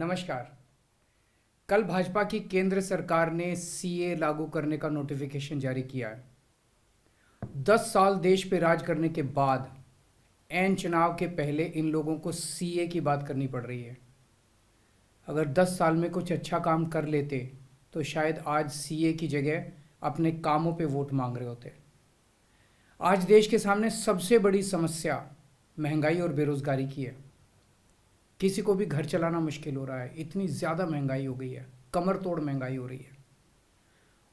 नमस्कार। कल भाजपा की केंद्र सरकार ने सीए लागू करने का नोटिफिकेशन जारी किया है। 10 साल देश पे राज करने के बाद एन चुनाव के पहले इन लोगों को सीए की बात करनी पड़ रही है। अगर 10 साल में कुछ अच्छा काम कर लेते तो शायद आज सीए की जगह अपने कामों पे वोट मांग रहे होते। आज देश के सामने सबसे बड़ी समस्या महंगाई और बेरोजगारी की है। किसी को भी घर चलाना मुश्किल हो रहा है, इतनी ज़्यादा महंगाई हो गई है, कमर तोड़ महंगाई हो रही है।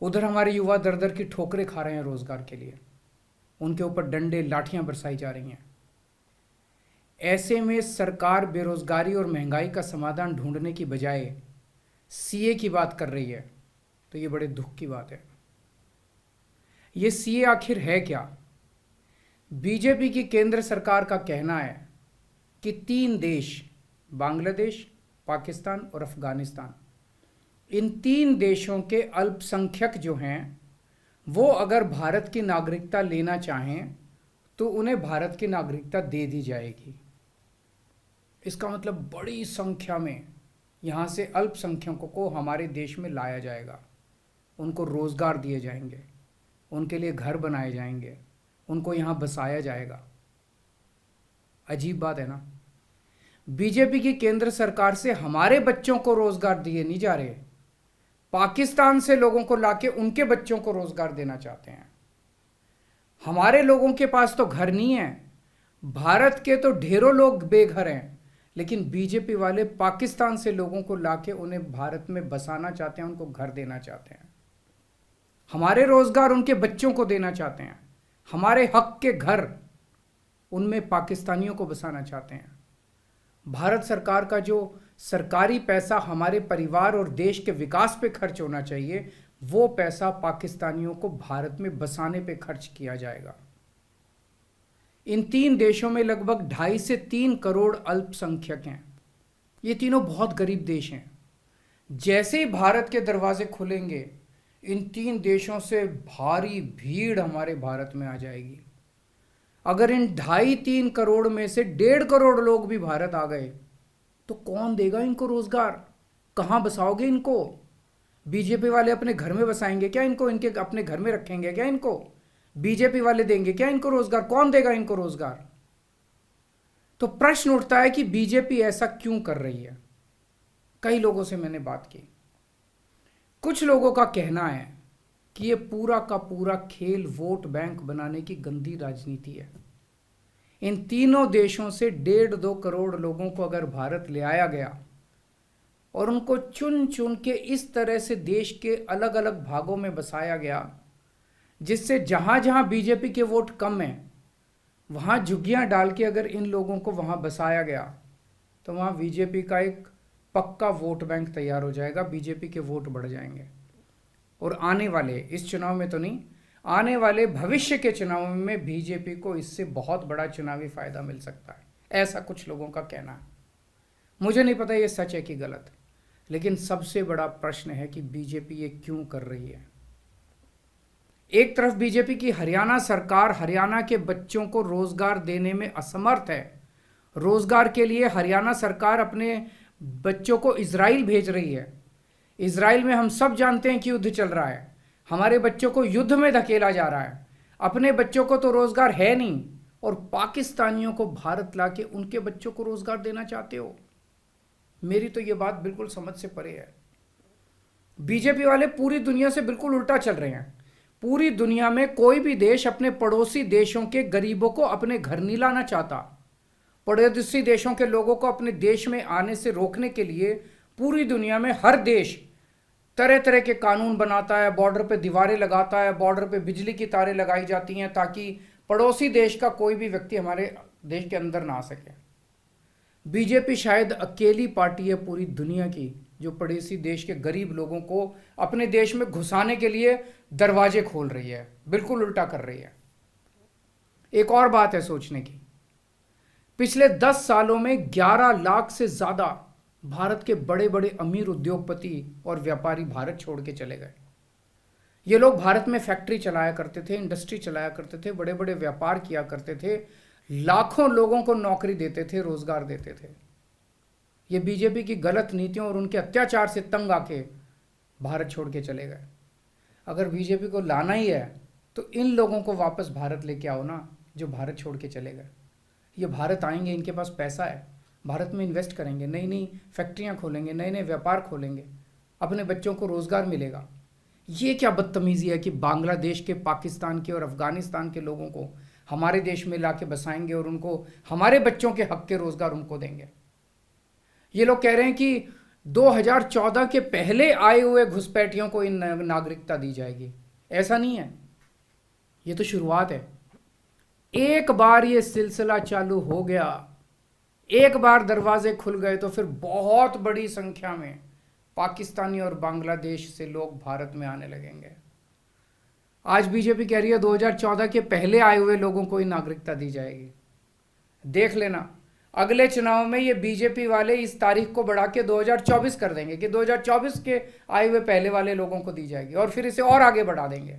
उधर हमारे युवा दर दर की ठोकरें खा रहे हैं रोज़गार के लिए, उनके ऊपर डंडे लाठियां बरसाई जा रही हैं। ऐसे में सरकार बेरोजगारी और महंगाई का समाधान ढूंढने की बजाय सीए की बात कर रही है, तो ये बड़े दुख की बात है। ये सीए आखिर है क्या? बीजेपी की केंद्र सरकार का कहना है कि 3 देश, बांग्लादेश, पाकिस्तान और अफगानिस्तान, इन 3 देशों के अल्पसंख्यक जो हैं वो अगर भारत की नागरिकता लेना चाहें तो उन्हें भारत की नागरिकता दे दी जाएगी। इसका मतलब बड़ी संख्या में यहाँ से अल्पसंख्यकों को हमारे देश में लाया जाएगा, उनको रोज़गार दिए जाएंगे, उनके लिए घर बनाए जाएंगे, उनको यहाँ बसाया जाएगा। अजीब बात है ना। बीजेपी की केंद्र सरकार से हमारे बच्चों को रोजगार दिए नहीं जा रहे, पाकिस्तान से लोगों को लाके उनके बच्चों को रोजगार देना चाहते हैं। हमारे लोगों के पास तो घर नहीं है, भारत के तो ढेरों लोग बेघर हैं, लेकिन बीजेपी वाले पाकिस्तान से लोगों को लाके उन्हें भारत में बसाना चाहते हैं, उनको घर देना चाहते हैं। हमारे रोजगार उनके बच्चों को देना चाहते हैं, हमारे हक के घर उनमें पाकिस्तानियों को बसाना चाहते हैं। भारत सरकार का जो सरकारी पैसा हमारे परिवार और देश के विकास पे खर्च होना चाहिए, वो पैसा पाकिस्तानियों को भारत में बसाने पे खर्च किया जाएगा। इन 3 देशों में लगभग 2.5 से 3 करोड़ अल्पसंख्यक हैं। ये तीनों बहुत गरीब देश हैं। जैसे ही भारत के दरवाजे खुलेंगे, इन 3 देशों से भारी भीड़ हमारे भारत में आ जाएगी। अगर इन 2.5-3 करोड़ में से 1.5 करोड़ लोग भी भारत आ गए तो कौन देगा इनको रोजगार? कहाँ बसाओगे इनको? बीजेपी वाले अपने घर में बसाएंगे क्या इनको? इनके अपने घर में रखेंगे क्या इनको? बीजेपी वाले देंगे क्या इनको रोजगार? कौन देगा इनको रोजगार? तो प्रश्न उठता है कि बीजेपी ऐसा क्यों कर रही है। कई लोगों से मैंने बात की, कुछ लोगों का कहना है कि ये पूरा का पूरा खेल वोट बैंक बनाने की गंदी राजनीति है। इन तीनों देशों से 1.5-2 करोड़ लोगों को अगर भारत ले आया गया और उनको चुन चुन के इस तरह से देश के अलग अलग भागों में बसाया गया, जिससे जहां जहां बीजेपी के वोट कम हैं वहां झुग्गियां डाल के अगर इन लोगों को वहां बसाया गया तो वहां बीजेपी का एक पक्का वोट बैंक तैयार हो जाएगा, बीजेपी के वोट बढ़ जाएंगे। और आने वाले इस चुनाव में तो नहीं, आने वाले भविष्य के चुनाव में बीजेपी को इससे बहुत बड़ा चुनावी फायदा मिल सकता है, ऐसा कुछ लोगों का कहना है। मुझे नहीं पता ये सच है कि गलत, लेकिन सबसे बड़ा प्रश्न है कि बीजेपी ये क्यों कर रही है। एक तरफ बीजेपी की हरियाणा सरकार हरियाणा के बच्चों को रोजगार देने में असमर्थ है। रोजगार के लिए हरियाणा सरकार अपने बच्चों को इजराइल भेज रही है। इजराइल में हम सब जानते हैं कि युद्ध चल रहा है, हमारे बच्चों को युद्ध में धकेला जा रहा है। अपने बच्चों को तो रोजगार है नहीं और पाकिस्तानियों को भारत लाके उनके बच्चों को रोजगार देना चाहते हो। मेरी तो ये बात बिल्कुल समझ से परे है। बीजेपी वाले पूरी दुनिया से बिल्कुल उल्टा चल रहे हैं। पूरी दुनिया में कोई भी देश अपने पड़ोसी देशों के गरीबों को अपने घर नहीं लाना चाहता। पड़ोसी देशों के लोगों को अपने देश में आने से रोकने के लिए पूरी दुनिया में हर देश तरह तरह के कानून बनाता है, बॉर्डर पे दीवारें लगाता है, बॉर्डर पे बिजली की तारें लगाई जाती हैं ताकि पड़ोसी देश का कोई भी व्यक्ति हमारे देश के अंदर ना आ सके। बीजेपी शायद अकेली पार्टी है पूरी दुनिया की जो पड़ोसी देश के गरीब लोगों को अपने देश में घुसाने के लिए दरवाजे खोल रही है, बिल्कुल उल्टा कर रही है। एक और बात है सोचने की, पिछले 10 सालों में 11 लाख से ज्यादा भारत के बड़े बड़े अमीर उद्योगपति और व्यापारी भारत छोड़ के चले गए। ये लोग भारत में फैक्ट्री चलाया करते थे, इंडस्ट्री चलाया करते थे, बड़े बड़े व्यापार किया करते थे, लाखों लोगों को नौकरी देते थे, रोजगार देते थे। ये बीजेपी की गलत नीतियों और उनके अत्याचार से तंग आके भारत छोड़ के चले गए। अगर बीजेपी को लाना ही है तो इन लोगों को वापस भारत लेके आओ ना, जो भारत छोड़ के चले गए। ये भारत आएंगे, इनके पास पैसा है, भारत में इन्वेस्ट करेंगे, नई नई फैक्ट्रियां खोलेंगे, नए नए व्यापार खोलेंगे, अपने बच्चों को रोजगार मिलेगा। ये क्या बदतमीजी है कि बांग्लादेश के, पाकिस्तान के और अफगानिस्तान के लोगों को हमारे देश में लाके बसाएंगे और उनको हमारे बच्चों के हक के रोजगार उनको देंगे। ये लोग कह रहे हैं कि 2014 के पहले आए हुए घुसपैठियों को इन नागरिकता दी जाएगी। ऐसा नहीं है, ये तो शुरुआत है। एक बार ये सिलसिला चालू हो गया, एक बार दरवाजे खुल गए तो फिर बहुत बड़ी संख्या में पाकिस्तानी और बांग्लादेश से लोग भारत में आने लगेंगे। आज बीजेपी कह रही है 2014 के पहले आए हुए लोगों को ही नागरिकता दी जाएगी। देख लेना, अगले चुनाव में ये बीजेपी वाले इस तारीख को बढ़ा के 2024 कर देंगे कि 2024 के आए हुए पहले वाले लोगों को दी जाएगी और फिर इसे और आगे बढ़ा देंगे।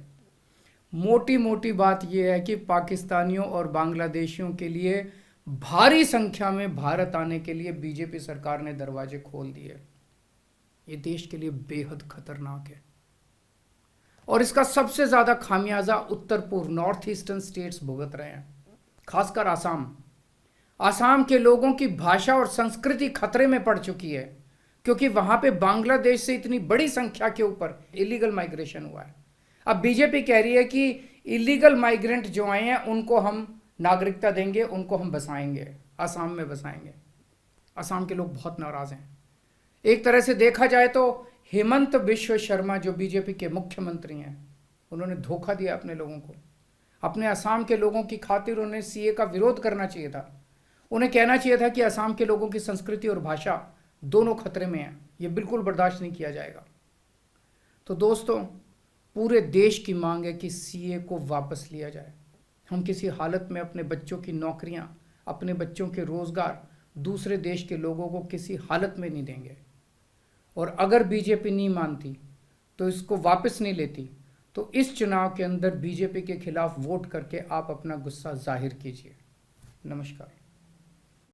मोटी मोटी बात यह है कि पाकिस्तानियों और बांग्लादेशियों के लिए भारी संख्या में भारत आने के लिए बीजेपी सरकार ने दरवाजे खोल दिए। ये देश के लिए बेहद खतरनाक है और इसका सबसे ज्यादा खामियाजा उत्तर पूर्व, नॉर्थ ईस्टर्न स्टेट्स भुगत रहे हैं, खासकर आसाम। आसाम के लोगों की भाषा और संस्कृति खतरे में पड़ चुकी है क्योंकि वहां पे बांग्लादेश से इतनी बड़ी संख्या के ऊपर इलीगल माइग्रेशन हुआ है। अब बीजेपी कह रही है कि इलीगल माइग्रेंट जो आए हैं उनको हम नागरिकता देंगे, उनको हम बसाएंगे, आसाम में बसाएंगे। आसाम के लोग बहुत नाराज हैं। एक तरह से देखा जाए तो हेमंत बिश्व शर्मा जो बीजेपी के मुख्यमंत्री हैं, उन्होंने धोखा दिया अपने लोगों को। अपने आसाम के लोगों की खातिर उन्हें सीए का विरोध करना चाहिए था। उन्हें कहना चाहिए था कि आसाम के लोगों की संस्कृति और भाषा दोनों खतरे में है, ये बिल्कुल बर्दाश्त नहीं किया जाएगा। तो दोस्तों, पूरे देश की मांग है कि सीए को वापस लिया जाए। हम किसी हालत में अपने बच्चों की नौकरियां, अपने बच्चों के रोजगार दूसरे देश के लोगों को किसी हालत में नहीं देंगे। और अगर बीजेपी नहीं मानती तो इसको वापस नहीं लेती तो इस चुनाव के अंदर बीजेपी के खिलाफ वोट करके आप अपना गुस्सा जाहिर कीजिए। नमस्कार।